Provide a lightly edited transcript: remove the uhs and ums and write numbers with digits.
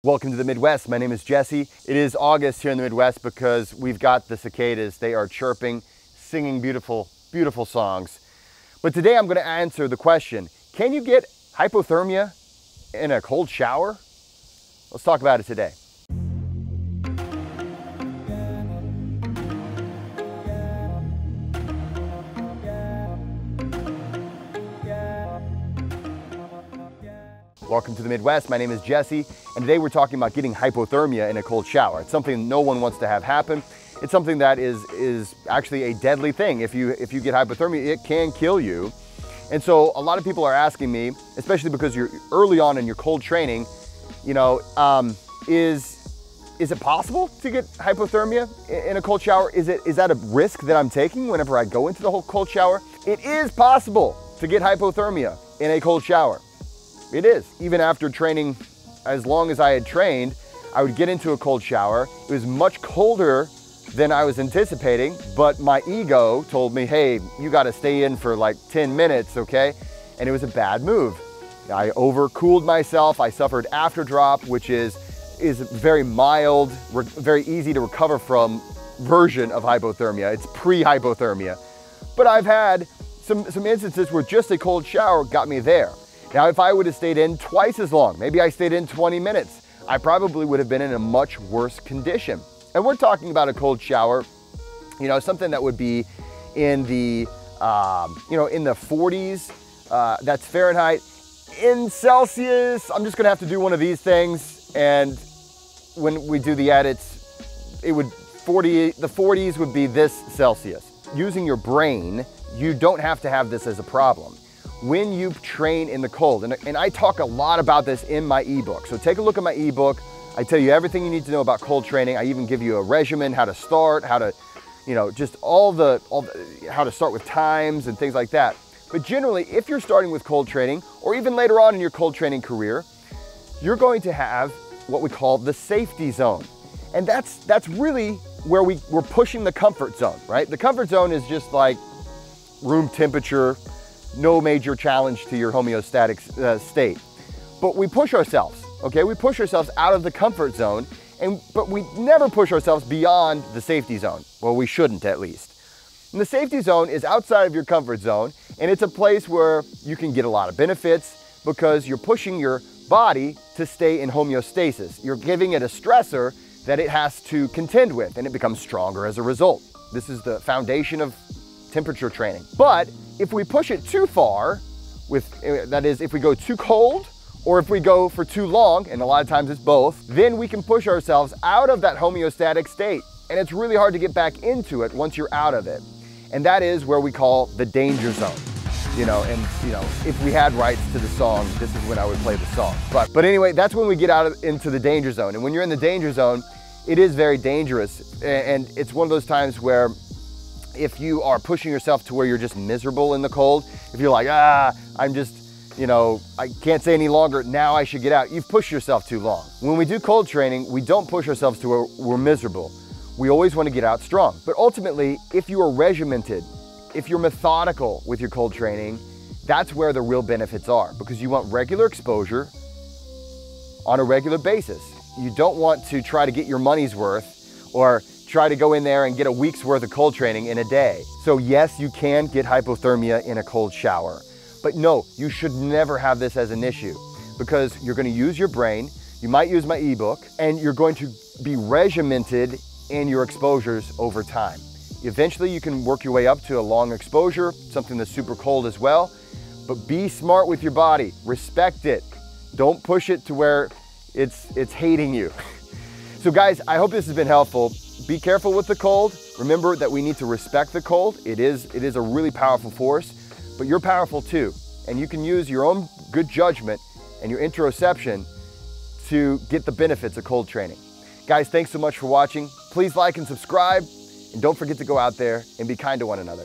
Welcome to the Midwest. My name is Jesse. It is August here in the Midwest because we've got the cicadas. They are chirping, singing beautiful, beautiful songs. But today I'm going to answer the question, can you get hypothermia in a cold shower? Let's talk about it today. Welcome to the Midwest. My name is Jesse, and today we're talking about getting hypothermia in a cold shower. It's something no one wants to have happen. It's something that is actually a deadly thing. If you get hypothermia, it can kill you. And so a lot of people are asking me, especially because you're early on in your cold training, you know, is it possible to get hypothermia in a cold shower? Is that a risk that I'm taking whenever I go into the whole cold shower? It is possible to get hypothermia in a cold shower. It is. Even after training as long as I had trained, I would get into a cold shower. It was much colder than I was anticipating, but my ego told me, hey, you got to stay in for like 10 minutes, okay? And it was a bad move. I overcooled myself. I suffered after drop, which is very mild, very easy to recover from version of hypothermia. It's pre-hypothermia. But I've had some instances where just a cold shower got me there. Now, if I would have stayed in twice as long, maybe I stayed in 20 minutes, I probably would have been in a much worse condition. And we're talking about a cold shower, you know, something that would be in the, in the 40s, that's Fahrenheit. In Celsius, I'm just gonna have to do one of these things. And when we do the edits, the 40s would be this Celsius. Using your brain, you don't have to have this as a problem. When you train in the cold, and I talk a lot about this in my ebook. So take a look at my ebook. I tell you everything you need to know about cold training. I even give you a regimen, how to start, how to, just all the how to start with times and things like that. But generally, if you're starting with cold training, or even later on in your cold training career, you're going to have what we call the safety zone. And that's really where we're pushing the comfort zone, right? The comfort zone is just like room temperature, no major challenge to your homeostatic state. But we push ourselves, okay? We push ourselves out of the comfort zone, but we never push ourselves beyond the safety zone. Well, we shouldn't, at least. And the safety zone is outside of your comfort zone, and it's a place where you can get a lot of benefits because you're pushing your body to stay in homeostasis. You're giving it a stressor that it has to contend with, and it becomes stronger as a result. This is the foundation of temperature training. But if we push it too far, that is, if we go too cold, or if we go for too long, and a lot of times it's both, then we can push ourselves out of that homeostatic state. And it's really hard to get back into it once you're out of it. And that is where we call the danger zone. If we had rights to the song, this is when I would play the song. But anyway, that's when we get into the danger zone. And when you're in the danger zone, it is very dangerous. And it's one of those times where if you are pushing yourself to where you're just miserable in the cold, if you're like, I'm just, I can't say any longer, now I should get out, you've pushed yourself too long. When we do cold training, we don't push ourselves to where we're miserable. We always want to get out strong. But ultimately, if you are regimented, if you're methodical with your cold training, that's where the real benefits are, because you want regular exposure on a regular basis. You don't want to try to get your money's worth or try to go in there and get a week's worth of cold training in a day. So yes, you can get hypothermia in a cold shower, but no, you should never have this as an issue because you're going to use your brain, you might use my ebook, and you're going to be regimented in your exposures over time. Eventually you can work your way up to a long exposure, something that's super cold as well, but be smart with your body, respect it. Don't push it to where it's hating you. So guys, I hope this has been helpful. Be careful with the cold. Remember that we need to respect the cold. It is a really powerful force, but you're powerful too. And you can use your own good judgment and your interoception to get the benefits of cold training. Guys, thanks so much for watching. Please like and subscribe, and don't forget to go out there and be kind to one another.